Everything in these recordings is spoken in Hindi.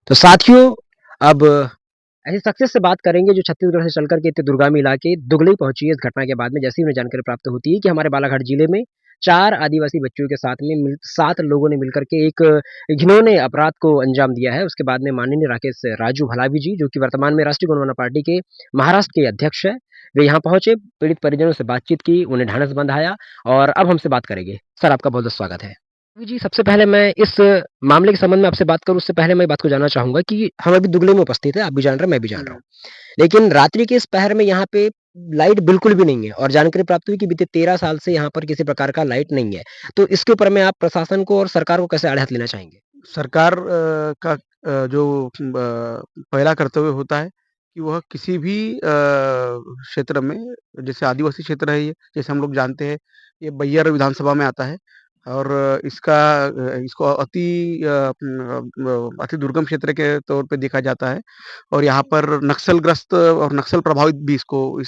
तो साथियों, अब ऐसे शख्सियत से बात करेंगे जो छत्तीसगढ़ से चल कर के इतने दुर्गामी इलाके दुगलई पहुँची है इस घटना के बाद में। जैसे ही उन्हें जानकारी प्राप्त होती है कि हमारे बालाघाट जिले में 4 आदिवासी बच्चियों के साथ में 7 लोगों ने मिलकर के एक घिनौने अपराध को अंजाम दिया है। उसके बाद में माननीय राकेश राजू भलावी जी, जो कि वर्तमान में राष्ट्रीय गौरवंदना पार्टी के महाराष्ट्र के अध्यक्ष हैं, वे यहाँ पहुँचे, पीड़ित परिजनों से बातचीत की, उन्हें ढाँढस बंधाया और अब हमसे बात करेंगे। सर, आपका बहुत-बहुत स्वागत है। जी, सबसे पहले मैं इस मामले के संबंध में आपसे बात करूँ उससे पहले मैं ये बात को जानना चाहूँगा कि हम अभी दुगले में उपस्थित हैं, आप भी जान रहे हैं, मैं भी जान रहा हुँ। हूँ। लेकिन रात्रि के इस पहर में यहाँ पे लाइट बिल्कुल भी नहीं है और जानकारी प्राप्त हुई कि बीते 13 साल से यहाँ पर किसी प्रकार का लाइट नहीं है। तो इसके ऊपर में आप प्रशासन को और सरकार को कैसे आड़े हाथ लेना चाहेंगे? सरकार का जो पहला कर्तव्य होता है कि वह किसी भी क्षेत्र में जैसे आदिवासी क्षेत्र है ये, जैसे हम लोग जानते हैं, ये बैयर विधानसभा में आता है और इसको अति दुर्गम क्षेत्र के तौर पे देखा जाता है और यहाँ पर नक्सलग्रस्त और नक्सल प्रभावित भी इस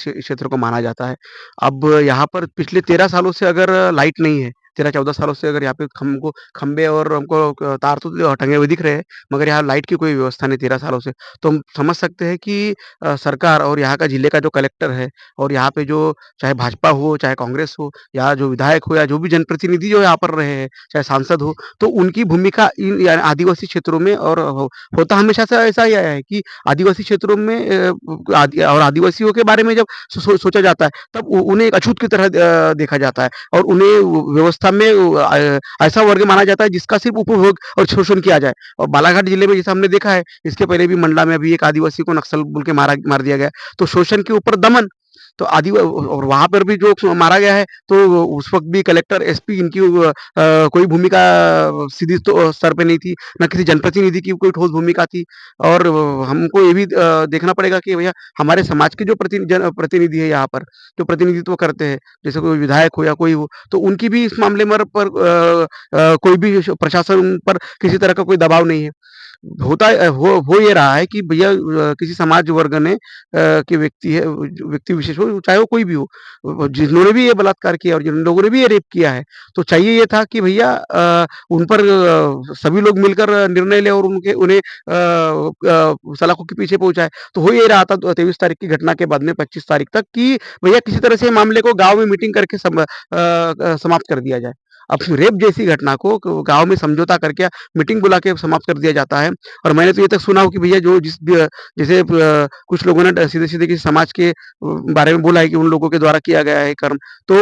क्षेत्र को माना जाता है। अब यहाँ पर पिछले 13 सालों से अगर लाइट नहीं है, 13-14 सालों से अगर यहाँ पे हमको खंबे और हमको तार तो टंगे हुए दिख रहे हैं, मगर यहाँ लाइट की कोई व्यवस्था नहीं 13 सालों से। तो हम समझ सकते हैं कि सरकार और यहाँ का जिले का जो कलेक्टर है और यहाँ पे जो चाहे भाजपा हो, चाहे कांग्रेस हो या जो विधायक हो या जो भी जनप्रतिनिधि जो यहाँ पर रहे हैं, चाहे सांसद हो, तो उनकी भूमिका इन या आदिवासी क्षेत्रों में और होता हमेशा से ऐसा ही आया है कि आदिवासी क्षेत्रों में आदिवासियों के बारे में जब सोचा जाता है, तब उन्हें एक अछूत की तरह देखा जाता है और उन्हें व्यवस्था में ऐसा वर्ग माना जाता है जिसका सिर्फ उपभोग और शोषण किया जाए। और बालाघाट जिले में जैसा हमने देखा है, इसके पहले भी मंडला में अभी एक आदिवासी को नक्सल बोल के मार दिया गया। तो शोषण के ऊपर दमन, तो और वहाँ पर भी जो मारा गया है, तो उस वक़्त भी कलेक्टर, एसपी इनकी कोई भूमिका सीधी तो स्तर पे नहीं थी, ना किसी जनप्रतिनिधि की कोई ठोस भूमिका थी। और हमको ये भी देखना पड़ेगा कि भैया हमारे समाज के जो प्रतिनिधि है यहाँ पर, जो प्रतिनिधित्व करते हैं, जैसे कोई विधायक हो या कोई हो, तो उनकी भी इस मामले पर कोई भी प्रशासन पर किसी तरह का कोई दबाव नहीं है। होता है हो ये रहा है कि भैया किसी समाज वर्ग ने के व्यक्ति विशेष हो, चाहे वो कोई भी हो, जिन्होंने भी ये बलात्कार किया और जिन लोगों ने भी ये रेप किया है, तो चाहिए ये था कि भैया उन पर सभी लोग मिलकर निर्णय लें और उन्हें सलाखों के पीछे पहुँचाएँ। तो हो ये रहा था 23 तारीख की घटना के बाद में 25 तारीख तक कि भैया किसी तरह से मामले को गाँव में मीटिंग करके समाप्त कर दिया जाए। अब रेप जैसी घटना को गाँव में समझौता करके मीटिंग बुला के समाप्त कर दिया जाता है और मैंने तो ये तक सुना हो कि भैया जो जैसे कुछ लोगों ने सीधे-सीधे किसी समाज के बारे में बोला है कि उन लोगों के द्वारा किया गया है कर्म, तो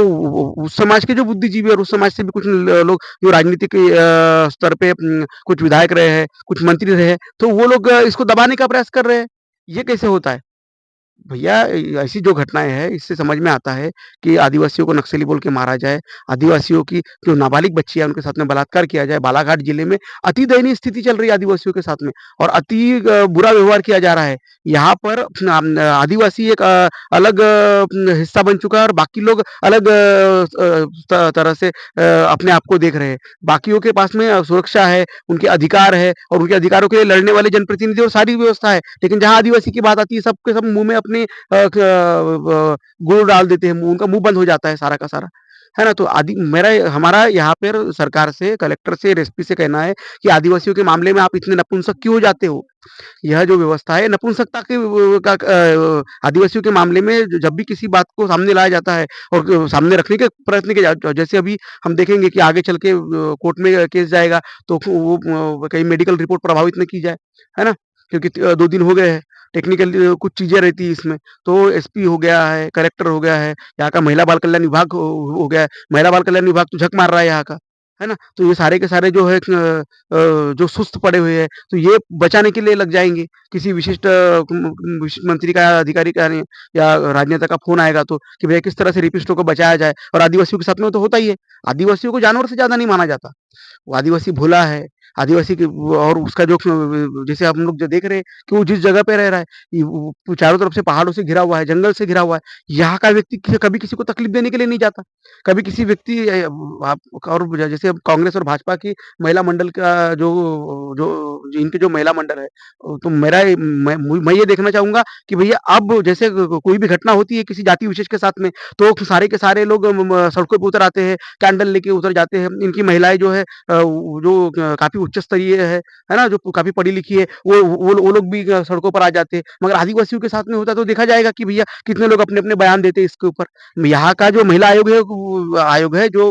उस समाज के जो बुद्धिजीवी और उस समाज से भी कुछ लोग जो राजनीतिक स्तर पे कुछ विधायक रहे हैं, कुछ मंत्री रहे हैं, तो वो लोग इसको दबाने का प्रयास कर रहे हैं। ये कैसे होता है? भैया ऐसी जो घटनाएँ हैं, इससे समझ में आता है कि आदिवासियों को नक्सली बोल के मारा जाए, आदिवासियों की जो नाबालिग बच्ची है, उनके साथ में बलात्कार किया जाए। बालाघाट जिले में अति दयनीय स्थिति चल रही है आदिवासियों के साथ में और अति बुरा व्यवहार किया जा रहा है। यहाँ पर आदिवासी एक अलग हिस्सा बन चुका है और बाकी लोग अलग तरह से अपने आप को देख रहे हैं। बाकियों के पास में सुरक्षा है, उनके अधिकार है और उनके अधिकारों के लिए लड़ने वाले जनप्रतिनिधि और सारी व्यवस्था है। लेकिन जहाँ आदिवासी की बात आती है, सब के सब मुँह में अपनी गुड़ डाल देते हैं, उनका मुँह बंद हो जाता है सारा का सारा। है ना? तो हमारा यहाँ पर सरकार से, कलेक्टर से, एसपी से कहना है कि आदिवासियों के मामले में आप इतने नपुंसक क्यों हो जाते हो? यह जो व्यवस्था है नपुंसकता के आदिवासियों के मामले में जब भी किसी बात को सामने लाया जाता है और सामने रखने के प्रयत्न किए जाते हैं, जैसे अभी हम देखेंगे कि आगे चल के कोर्ट में केस जाएगा, तो वो कहीं मेडिकल रिपोर्ट प्रभावित ना की जाए, है ना? क्योंकि 2 दिन हो गए हैं, टेक्निकल कुछ चीज़ें रहती हैं इसमें, तो एसपी हो गया है, कलेक्टर हो गया है, यहाँ का महिला बाल कल्याण विभाग हो गया है, महिला बाल कल्याण विभाग तो झक मार रहा है यहाँ का, है ना? तो ये सारे के सारे जो है जो सुस्त पड़े हुए हैं, तो ये बचाने के लिए लग जाएँगे। किसी विशिष्ट मंत्री का या अधिकारी का नहीं या राजनेता का फ़ोन आएगा तो कि भैया किस तरह से रेपिस्टों को बचाया जाए और आदिवासियों के साथ में तो होता ही है। आदिवासियों को जानवर से ज़्यादा नहीं माना जाता। वो आदिवासी भोला है, आदिवासी की और उसका जो जैसे हम लोग जो देख रहे हैं कि वो जिस जगह पे रह रहा है, वो चारों तरफ से पहाड़ों से घिरा हुआ है, जंगल से घिरा हुआ है। यहाँ का व्यक्ति कभी किसी को तकलीफ देने के लिए नहीं जाता। कभी किसी व्यक्ति आप और जैसे अब कांग्रेस और भाजपा की महिला मंडल का जो इनके जो महिला मंडल है, तो मैं ये देखना चाहूँगा कि भैया अब जैसे कोई भी घटना होती है किसी जाति विशेष के साथ में, तो सारे के सारे लोग सड़कों पे उतर आते हैं, कैंडल लेके उतर जाते हैं। इनकी महिलाएँ जो है जो काफ़ी उच्च स्तरीय है ना? जो काफ़ी पढ़ी-लिखी है, वो लोग भी सड़कों पर आ जाते हैं। मगर आदिवासियों के साथ में होता तो देखा जाएगा कि भैया कितने लोग अपने-अपने बयान देते हैं इसके ऊपर। यहाँ का जो महिला आयोग है जो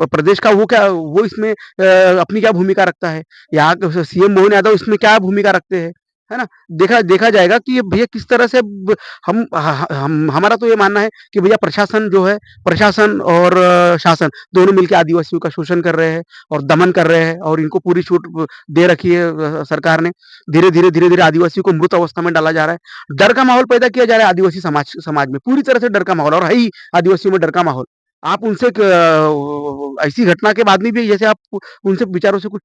प्रदेश का वो इसमें अपनी क्या भूमिका रखता है? यहाँ के सीएम मोहन यादव इसमें क्या भूमिका रखते हैं? है ना? देखा देखा जाएगा कि ये भैया किस तरह से ब हम हमारा तो ये मानना है कि भैया प्रशासन जो है, प्रशासन और शासन दोनों मिलके आदिवासियों का शोषण कर रहे हैं और दमन कर रहे हैं और इनको पूरी छूट दे रखी है सरकार ने। धीरे-धीरे आदिवासियों को मृत अवस्था में डाला जा रहा है। डर का माहौल पैदा किया जा रहा है आदिवासी समाज समाज में, पूरी तरह से डर का माहौल और है ही आदिवासियों में डर का माहौल। आप उनसे ऐसी घटना के बाद में भी जैसे आप उनसे विचारों से कुछ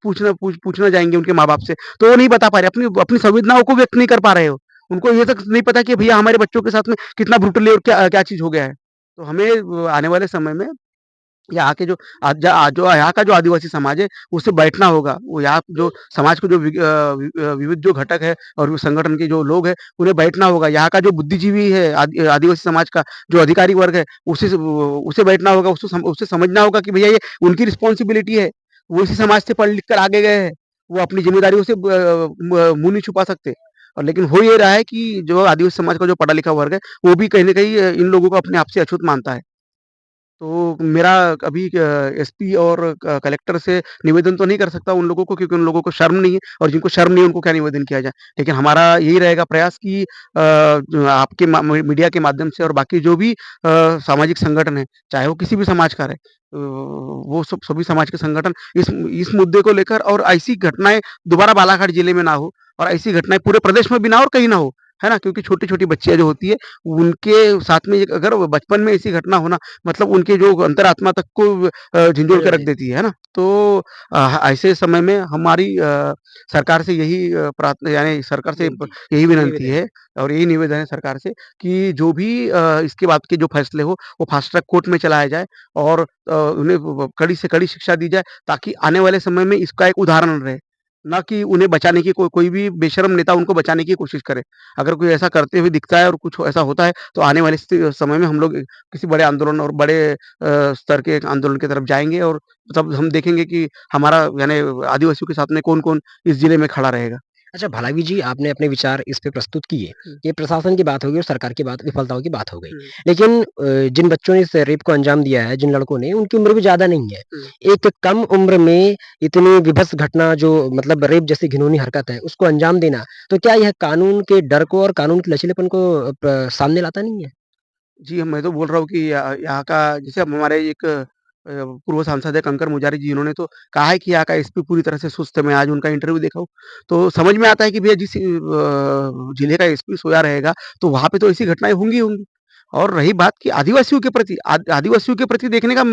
पूछना जाएँगे उनके माँ-बाप से, तो वो नहीं बता पा रहे, अपनी अपनी संवेदनाओं को व्यक्त नहीं कर पा रहे हो। उनको ये तक नहीं पता कि भैया हमारे बच्चों के साथ में कितना ब्रूटली और क्या क्या चीज़ हो गया है। तो हमें आने वाले समय में यहाँ के जो यहाँ का जो आदिवासी समाज है, उससे बैठना होगा। वो यहाँ जो समाज के जो विविध जो घटक है और वो संगठन के जो लोग हैं, उन्हें बैठना होगा। यहाँ का जो बुद्धिजीवी है आदिवासी समाज का जो अधिकारी वर्ग है, उसे बैठना होगा, उसे समझना होगा कि भैया ये उनकी रिस्पॉन्सिबिलिटी है। वो इसी समाज से पढ़ लिख कर आगे गए हैं। वो अपनी ज़िम्मेदारियों से मुँह नहीं छुपा सकते। और लेकिन हो ये रहा है कि जो आदिवासी समाज का जो पढ़ा लिखा वर्ग है, वो भी कहीं न कहीं इन लोगों को अपने आप से अछूत मानता है। तो मेरा अभी एसपी और कलेक्टर से निवेदन तो नहीं कर सकता उन लोगों को क्योंकि उन लोगों को शर्म नहीं है और जिनको शर्म नहीं है उनको क्या निवेदन किया जाए। लेकिन हमारा यही रहेगा प्रयास कि जो आपके मीडिया के माध्यम से और बाकी जो भी सामाजिक संगठन है, चाहे वो किसी भी समाज का रहे वो सभी समाज के संगठन इस मुद्दे को लेकर और ऐसी घटनाएँ दोबारा बालाघाट जिले में ना हो और ऐसी घटनाएँ पूरे प्रदेश में भी ना हो और कहीं ना हो, है ना? क्योंकि छोटी-छोटी बच्चियाँ जो होती है, उनके साथ में एक अगर वो बचपन में ऐसी घटना हो ना मतलब उनके जो अंतरात्मा तक को झिंझोड़ के बदल रख देती देती है। है ना? तो ऐसे समय में हमारी सरकार से यही यानी सरकार से बेनती, यही विनंती निवेदन है है। और यही निवेदन है सरकार से कि जो भी इसके बाद के जो फैसले हो, वो फास्ट ट्रैक कोर्ट में चलाया जाए और उन्हें कड़ी से कड़ी शिक्षा दी जाए ताकि आने वाले समय में इसका एक उदाहरण रहे। ना कि उन्हें बचाने की कोई भी बेशर्म नेता उनको बचाने की कोशिश करे। अगर कोई ऐसा करते हुए दिखता है और कुछ ऐसा होता है, तो आने वाले समय में हम लोग किसी बड़े आंदोलन और बड़े स्तर के एक आंदोलन की तरफ जाएँगे और तब हम देखेंगे कि हमारा यानी आदिवासियों के साथ में कौन-कौन इस ज़िले में खड़ा रहेगा। अच्छा भलावी जी आपने अपने विचार इस पे प्रस्तुत किए। हुँ, ये प्रशासन की बात हो गई और सरकार की बात विफलताओं की बात हो गई। हुँ, लेकिन जिन बच्चों ने इस रेप को अंजाम दिया है, जिन लड़कों ने, उनकी उम्र भी ज़्यादा नहीं है। हुँ। एक कम उम्र में इतनी विभत्स घटना जो मतलब रेप जैसी घिनौनी हरकत है, उसको अंजाम देना, तो क्या यह कानून के डर को और कानून के लचीलेपन को सामने लाता नहीं है? जी, मैं तो बोल रहा हूँ कि यहाँ का जैसे अब हमारे एक पूर्व सांसद है कंकर मुजारी जी, इन्होंने तो कहा है कि यहाँ का एसपी पूरी तरह से सुस्त है। मैं आज उनका इंटरव्यू देखा हूँ, तो समझ में आता है कि भैया जिस जिले का एसपी सोया रहेगा, तो वहाँ पे तो ऐसी घटनाएँ होंगी ही होंगी। और रही बात कि आदिवासियों के प्रति आदिवासियों के प्रति देखने का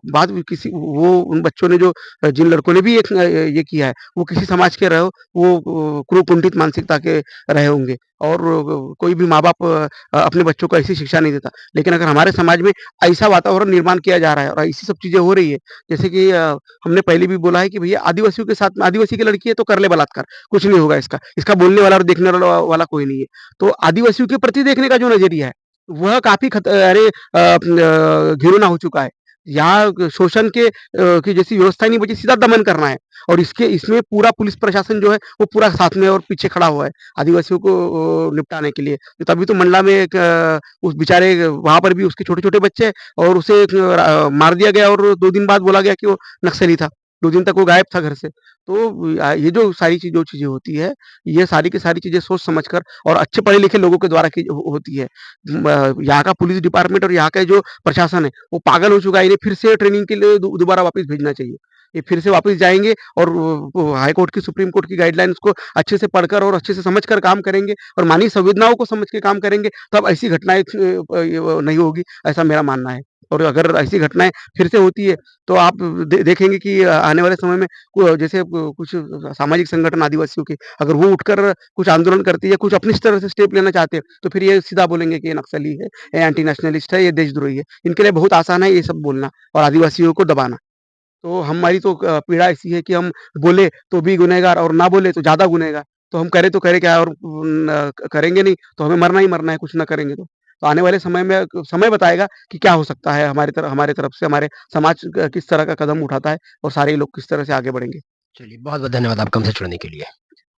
बात भी किसी वो उन बच्चों ने जो जिन लड़कों ने भी ये किया है, वो किसी समाज के रहे हो, वो क्रूर-कुंठित मानसिकता के रहे होंगे और कोई भी माँ-बाप अपने बच्चों को ऐसी शिक्षा नहीं देता। लेकिन अगर हमारे समाज में ऐसा वातावरण निर्माण किया जा रहा है और ऐसी सब चीज़ें हो रही है, जैसे कि हमने पहले भी बोला है कि भैया आदिवासियों के साथ में आदिवासी की लड़की है तो कर ले बलात्कार, कुछ नहीं होगा इसका। इसका बोलने वाला और देखने वाला कोई नहीं है। तो आदिवासियों के प्रति देखने का जो नज़रिया है, वह काफ़ी घिनौना हो चुका है। यहाँ शोषण की जैसी व्यवस्था ही नहीं बची, सीधा दमन करना है और इसमें पूरा पुलिस प्रशासन जो है, वो पूरा साथ में और पीछे खड़ा हुआ है, आदिवासियों को निपटाने के लिए। तो तभी तो मंडला में एक उस बेचारे वहाँ पर भी उसके छोटे-छोटे बच्चे और उसे मार दिया गया और 2 दिन बाद बोला गया कि वो नक्सली था। 2 दिन तक वो गायब था घर से। तो ये जो सारी जो चीज़ें होती है, ये सारी की सारी चीज़ें सोच समझ कर और अच्छे पढ़े-लिखे लोगों के द्वारा की होती है। यहाँ का पुलिस डिपार्टमेंट और यहाँ का जो प्रशासन है, वो पागल हो चुका है। इन्हें फिर से ट्रेनिंग के लिए दोबारा वापस भेजना चाहिए। ये फिर से वापस जाएँगे और वो हाई कोर्ट की, सुप्रीम कोर्ट की गाइडलाइंस को अच्छे से पढ़कर और अच्छे से समझ कर काम करेंगे और मानवीय संवेदनाओं को समझ के काम करेंगे, तब ऐसी घटनाएँ ये वो नहीं होगी, ऐसा मेरा मानना है। और अगर ऐसी घटनाएँ फिर से होती है, तो आप देखेंगे कि आने वाले समय में जैसे कुछ सामाजिक संगठन आदिवासियों के, अगर वो उठकर कुछ आंदोलन करती है, कुछ अपनी तरफ से स्टेप लेना चाहते हैं, तो फिर ये सीधा बोलेंगे कि ये नक्सली है, ये एंटी नेशनलिस्ट है, ये देशद्रोही है। इनके लिए बहुत आसान है ये सब बोलना और आदिवासियों को दबाना। तो हमारी तो पीड़ा ऐसी है कि हम बोले तो भी गुनहगार और ना बोले तो ज़्यादा गुनहगार। तो हम करें तो करें क्या और करेंगे नहीं तो हमें मरना ही मरना है कुछ ना करेंगे तो। तो आने वाले समय में समय बताएगा कि क्या हो सकता है हमारे तरफ से, हमारे समाज किस तरह का कदम उठाता है और सारे लोग किस तरह से आगे बढ़ेंगे। चलिए बहुत-बहुत धन्यवाद आपका हमसे जुड़ने के लिए।